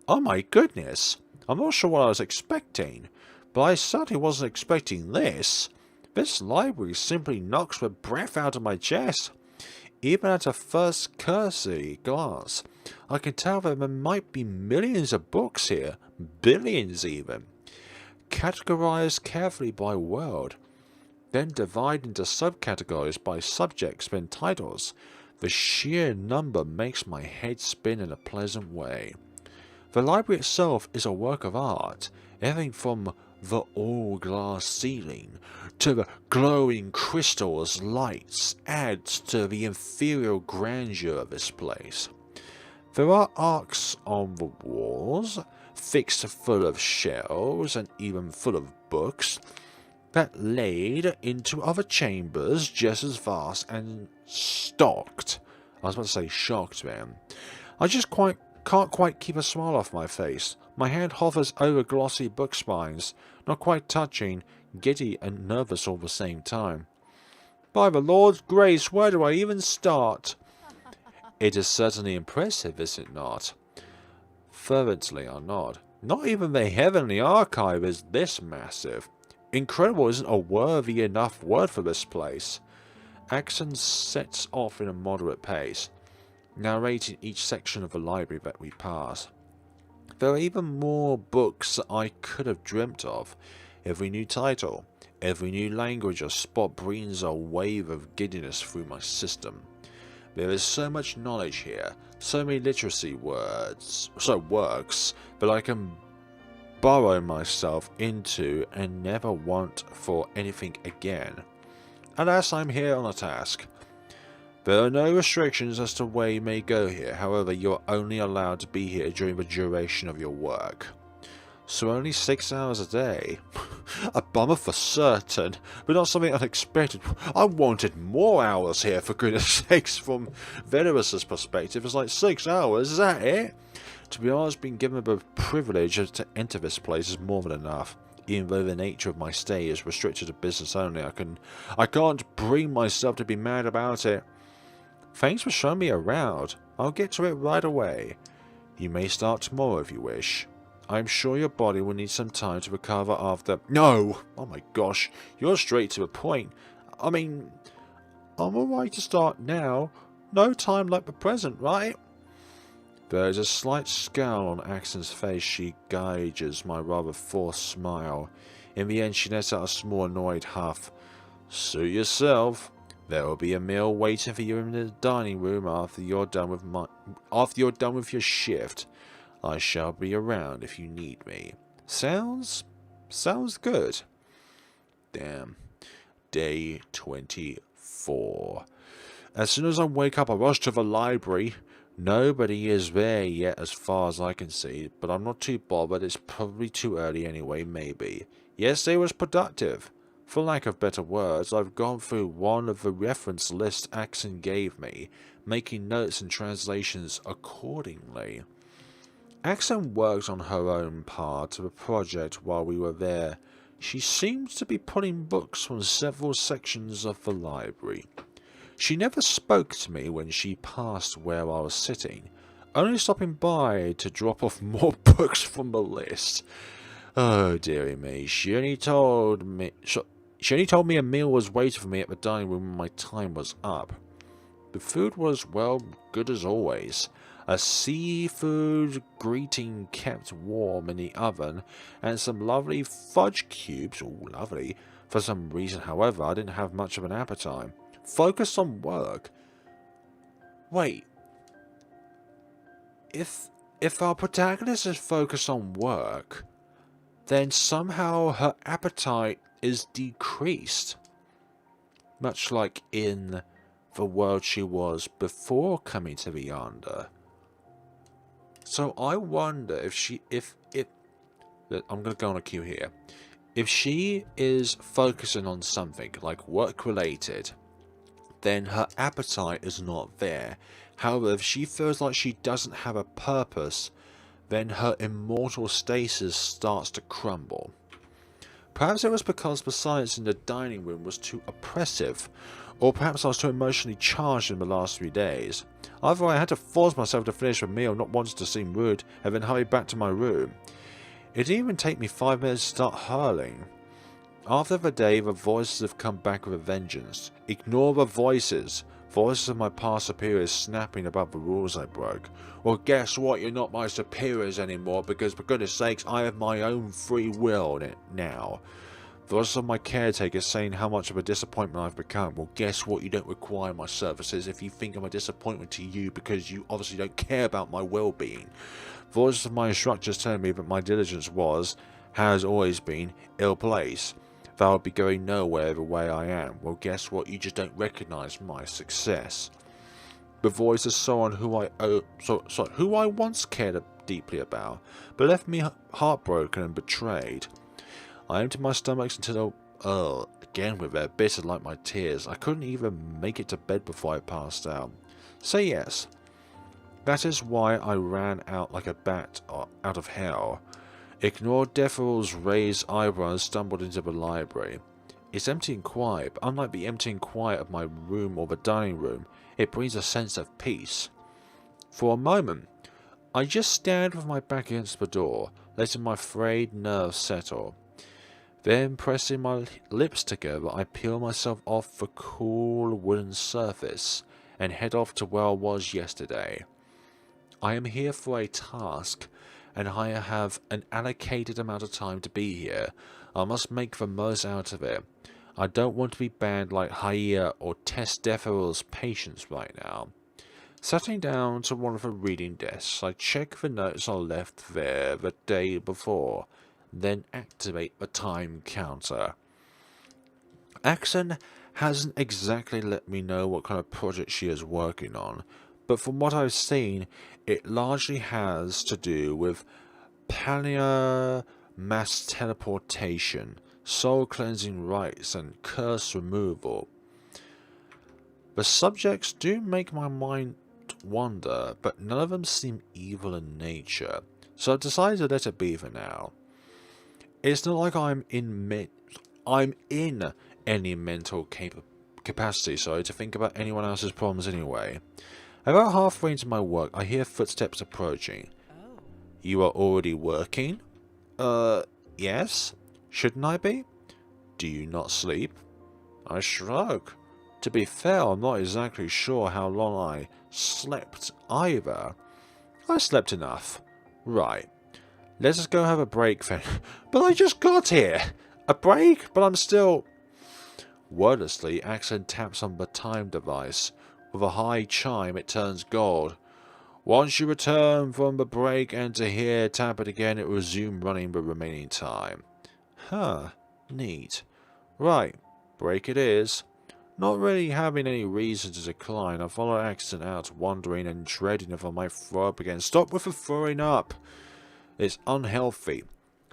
my goodness! I'm not sure what I was expecting, but I certainly wasn't expecting this. This library simply knocks the breath out of my chest. Even at a first cursory glance, I can tell that there might be millions of books here, billions even. Categorized carefully by world, then divided into subcategories by subjects and titles. The sheer number makes my head spin in a pleasant way. The library itself is a work of art, everything from the all-glass ceiling to the glowing crystals lights adds to the ethereal grandeur of this place. There are arcs on the walls, fixed full of shelves and even full of books, that laid into other chambers just as vast and stocked. I was about to say shocked, man. I just can't quite keep a smile off my face. My hand hovers over glossy book spines, not quite touching, giddy and nervous all the same time. By the Lord's grace, where do I even start? It is certainly impressive, is it not? Fervently I nod. Not even the Heavenly Archive is this massive. Incredible isn't a worthy enough word for this place. Aksan sets off in a moderate pace, narrating each section of the library that we pass. There are even more books that I could have dreamt of. Every new title, every new language or spot brings a wave of giddiness through my system. There is so much knowledge here, so many literacy works that I can burrow myself into and never want for anything again. Alas, I'm here on a task. There are no restrictions as to where you may go here, however you are only allowed to be here during the duration of your work. So only 6 hours a day. A bummer for certain, but not something unexpected. I wanted more hours here, for goodness sakes. From Vellus' perspective, it's like 6 hours, is that it? To be honest, being given the privilege to enter this place is more than enough. Even though the nature of my stay is restricted to business only, I can't bring myself to be mad about it. Thanks for showing me around. I'll get to it right away. You may start tomorrow if you wish. I'm sure your body will need some time to recover after... No! Oh my gosh, you're straight to the point. I mean, I'm alright to start now. No time like the present, right? There is a slight scowl on Aksan's face. She gauges my rather forced smile. In the end, she lets out a small annoyed huff. Suit yourself. There will be a meal waiting for you in the dining room after you're done with your shift. I shall be around if you need me. Sounds good. Damn. Day 24. As soon as I wake up, I rush to the library. Nobody is there yet as far as I can see, but I'm not too bothered. It's probably too early anyway, maybe. Yesterday was productive. For lack of better words, I've gone through one of the reference lists Aksan gave me, making notes and translations accordingly. Aksan worked on her own part of the project while we were there. She seemed to be pulling books from several sections of the library. She never spoke to me when she passed where I was sitting, only stopping by to drop off more books from the list. Oh dearie me, she only told me a meal was waiting for me at the dining room when my time was up. The food was, well, good as always. A seafood greeting kept warm in the oven, and some lovely fudge cubes. Ooh, lovely. For some reason, however, I didn't have much of an appetite. Focused on work. Wait. If our protagonist is focused on work, then somehow her appetite is decreased. Much like in the world she was before coming to the Yonder. So I wonder if I'm going to go on a cue here. If she is focusing on something like work related, then her appetite is not there. However, if she feels like she doesn't have a purpose, then her immortal stasis starts to crumble. Perhaps it was because the silence in the dining room was too oppressive, or perhaps I was too emotionally charged in the last 3 days. Either I had to force myself to finish the meal, not wanting to seem rude, and then hurry back to my room. It didn't even take me 5 minutes to start hurling. After the day, the voices have come back with a vengeance. Ignore the voices. Voices of my past superiors snapping about the rules I broke. Well, guess what? You're not my superiors anymore, because for goodness sakes, I have my own free will now. Voices of my caretakers saying how much of a disappointment I've become. Well, guess what? You don't require my services if you think I'm a disappointment to you, because you obviously don't care about my well-being. Voices of my instructors telling me that my diligence has always been, ill-placed. That I would be going nowhere the way I am. Well, guess what? You just don't recognise my success. The voice is someone who I once cared deeply about, but left me heartbroken and betrayed. I emptied my stomach until, again with their bitter like my tears. I couldn't even make it to bed before I passed out. So yes, that is why I ran out like a bat out of hell. Ignored Deferel's raised eyebrow and stumbled into the library. It's empty and quiet, but unlike the empty and quiet of my room or the dining room, it brings a sense of peace. For a moment, I just stand with my back against the door, letting my frayed nerves settle. Then, pressing my lips together, I peel myself off the cool wooden surface and head off to where I was yesterday. I am here for a task, and I have an allocated amount of time to be here. I must make the most out of it. I don't want to be banned like Haya or test Deferel's patience right now. Sitting down to one of the reading desks, I check the notes I left there the day before, then activate the time counter. Aksan hasn't exactly let me know what kind of project she is working on, but from what I've seen, it largely has to do with paleo mass teleportation, soul cleansing rites, and curse removal. The subjects do make my mind wander, but none of them seem evil in nature, so I've decided to let it be for now. It's not like I'm in any mental capacity, sorry, to think about anyone else's problems anyway. About halfway into my work, I hear footsteps approaching. You are already working? Yes? Shouldn't I be? Do you not sleep? I shrug. To be fair, I'm not exactly sure how long I slept either. I slept enough. Right. Let's just go have a break then. But I just got here! A break? But I'm still... Wordlessly, Aksan taps on the time device. With a high chime, it turns gold. Once you return from the break and to here, tap it again, it will resume running the remaining time. Huh. Neat. Right. Break it is. Not really having any reason to decline, I follow Aksan out, wondering and dreading if I might throw up again. Stop with the throwing up! It's unhealthy.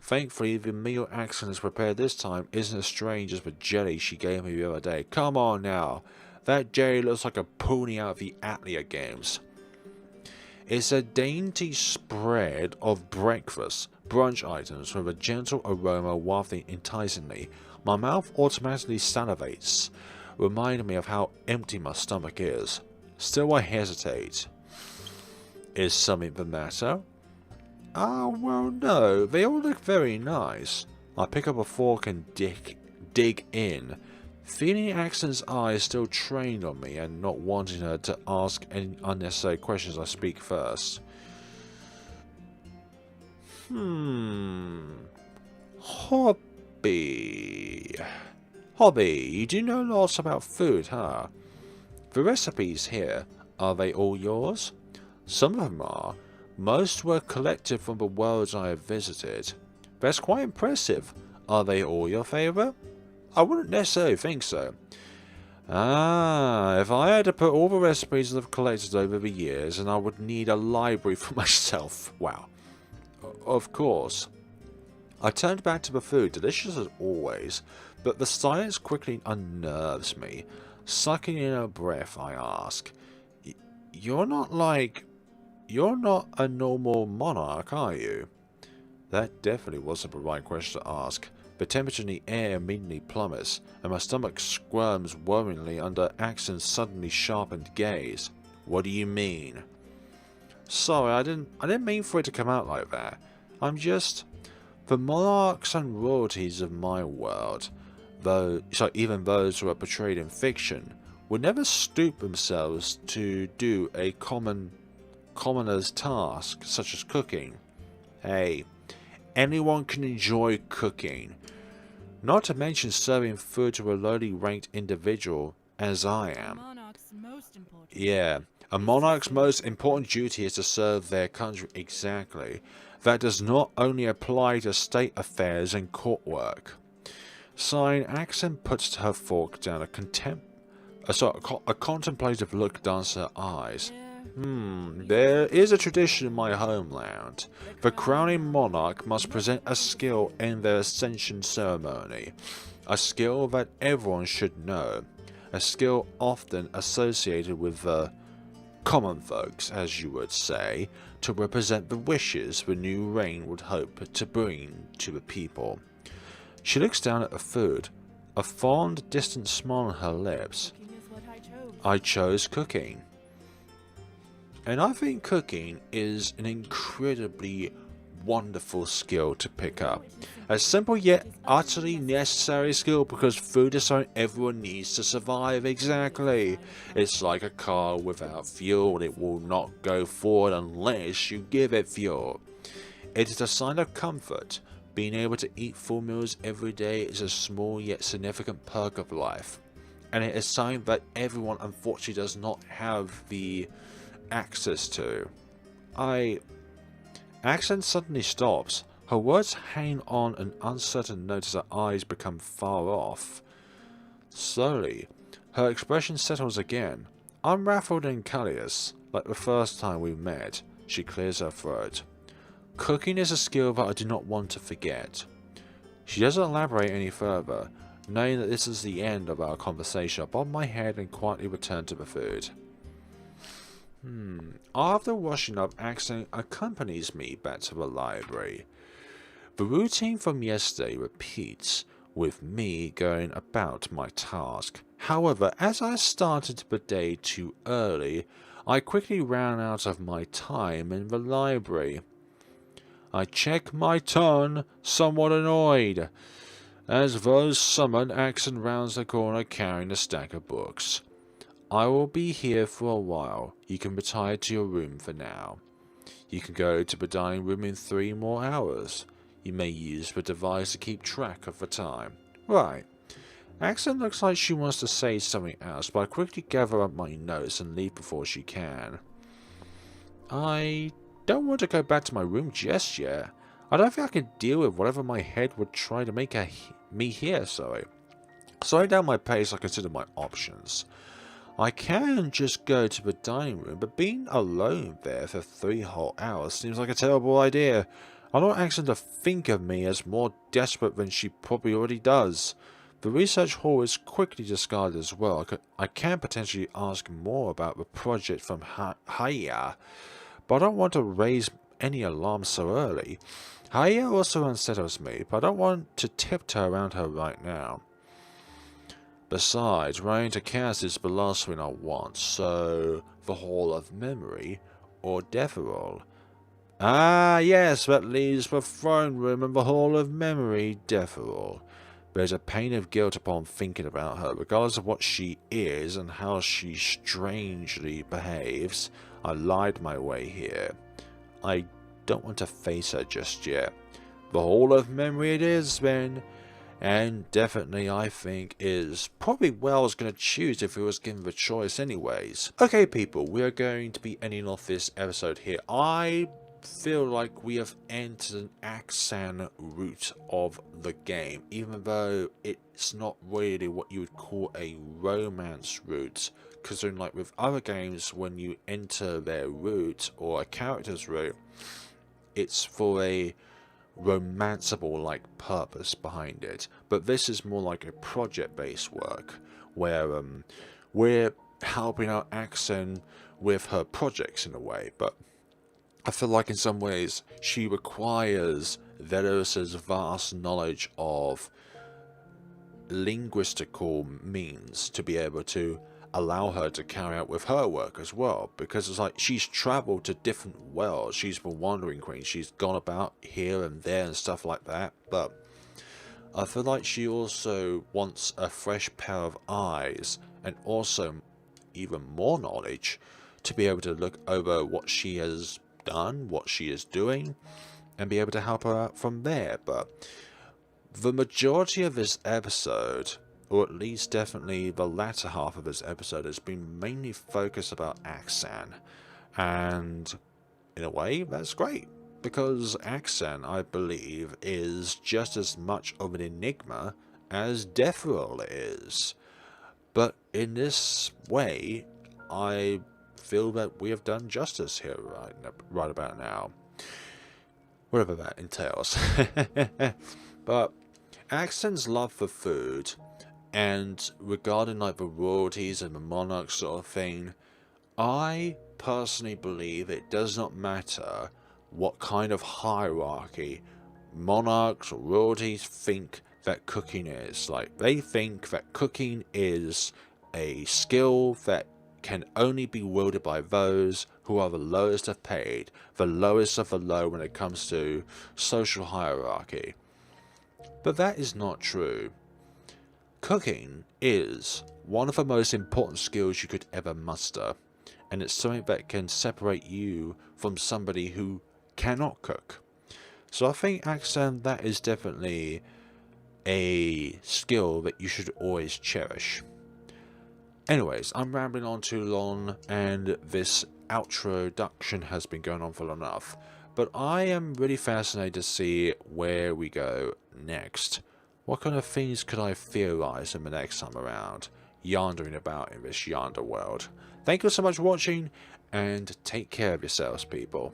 Thankfully, the meal Aksan has prepared this time isn't as strange as the jelly she gave me the other day. Come on now. That jelly looks like a pony out of the Atlia games. It's a dainty spread of breakfast, brunch items with a gentle aroma wafting enticingly. My mouth automatically salivates, reminding me of how empty my stomach is. Still I hesitate. Is something the matter? Well no, they all look very nice. I pick up a fork and dig in, feeling Aksan's eyes still trained on me and not wanting her to ask any unnecessary questions. I speak first. Hobby, you do know lots about food, huh? The recipes here, are they all yours? Some of them are. Most were collected from the worlds I have visited. That's quite impressive. Are they all your favourite? I wouldn't necessarily think so. If I had to put all the recipes I've collected over the years, then I would need a library for myself. Wow. Of course. I turned back to the food, delicious as always, but the silence quickly unnerves me. Sucking in a breath, I ask, You're not a normal monarch, are you? That definitely wasn't the right question to ask. The temperature in the air immediately plummets, and my stomach squirms worryingly under Aksan's suddenly sharpened gaze. What do you mean? Sorry, I didn't mean for it to come out like that. I'm just... The monarchs and royalties of my world, even those who are portrayed in fiction, would never stoop themselves to do a commoner's task, such as cooking. Hey, anyone can enjoy cooking. Not to mention serving food to a lowly ranked individual as I am. Yeah, a monarch's most important duty is to serve their country. Exactly. That does not only apply to state affairs and court work. Sighing, Aksan puts her fork down. A contemplative look dance her eyes. There is a tradition in my homeland. The crowning monarch must present a skill in their ascension ceremony. A skill that everyone should know. A skill often associated with the common folks, as you would say, to represent the wishes the new reign would hope to bring to the people. She looks down at the food, a fond, distant smile on her lips. I chose cooking. And I think cooking is an incredibly wonderful skill to pick up. A simple yet utterly necessary skill, because food is something everyone needs to survive. Exactly. It's like a car without fuel. It will not go forward unless you give it fuel. It is a sign of comfort. Being able to eat full meals every day is a small yet significant perk of life. And it is something that everyone unfortunately does not have the access to. Aksan suddenly stops. Her words hang on an uncertain note as her eyes become far off. Slowly, her expression settles again. Unraveled and callous, like the first time we met, she clears her throat. Cooking is a skill that I do not want to forget. She doesn't elaborate any further. Knowing that this is the end of our conversation, I bob my head and quietly return to the food. After washing up, Aksan accompanies me back to the library. The routine from yesterday repeats. with me going about my task. However, as I started the day too early, I quickly ran out of my time in the library. I check my turn, somewhat annoyed, as Vellus summoned Aksan rounds the corner carrying a stack of books. I will be here for a while. You can retire to your room for now. You can go to the dining room in 3 more hours. You may use the device to keep track of the time. Right. Aksan looks like she wants to say something else, but I quickly gather up my notes and leave before she can. I don't want to go back to my room just yet. I don't think I can deal with whatever my head would try to make me hear, sorry. Slowing down my pace, I consider my options. I can just go to the dining room, but being alone there for 3 whole hours seems like a terrible idea. I don't want Aksan to think of me as more desperate than she probably already does. The research hall is quickly discarded as well. I can potentially ask more about the project from Haya, but I don't want to raise any alarm so early. Haya also unsettles me, but I don't want to tiptoe around her right now. Besides, running to cast is the last thing I want, so the Hall of Memory or Deferral. Ah, yes, that leaves the throne room and the Hall of Memory, Deferral. There's a pain of guilt upon thinking about her, regardless of what she is and how she strangely behaves. I lied my way here. I don't want to face her just yet. The Hall of Memory it is, then. And definitely, I think, is probably what I was going to choose if it was given the choice anyways. Okay, people, we are going to be ending off this episode here. I feel like we have entered an Aksan route of the game, even though it's not really what you would call a romance route. Considering, like, with other games, when you enter their route or a character's route, it's for a romanceable like purpose behind it, but this is more like a project based work where we're helping out Aksan with her projects in a way, but I feel like in some ways she requires Vellus's vast knowledge of linguistical means to be able to allow her to carry out with her work as well, because it's like she's traveled to different worlds. She's the wandering queen, she's gone about here and there and stuff like that, but I feel like she also wants a fresh pair of eyes and also even more knowledge to be able to look over what she has done, what she is doing, and be able to help her out from there. But the majority of this episode, or at least definitely the latter half of this episode, has been mainly focused about Aksan. And in a way, that's great, because Aksan, I believe, is just as much of an enigma as Deferral is. But in this way, I feel that we have done justice here right about now. Whatever that entails. But Aksan's love for food, and regarding like the royalties and the monarchs sort of thing, I personally believe it does not matter what kind of hierarchy monarchs or royalties think that cooking is. Like, they think that cooking is a skill that can only be wielded by those who are the lowest of paid, the lowest of the low when it comes to social hierarchy. But that is not true. Cooking is one of the most important skills you could ever muster, and it's something that can separate you from somebody who cannot cook. So I think, Aksan, that is definitely a skill that you should always cherish. Anyways, I'm rambling on too long, and this outroduction has been going on for long enough, but I am really fascinated to see where we go next. What kind of things could I theorize in the next time around, yandering about in this Yonder world? Thank you so much for watching, and take care of yourselves, people.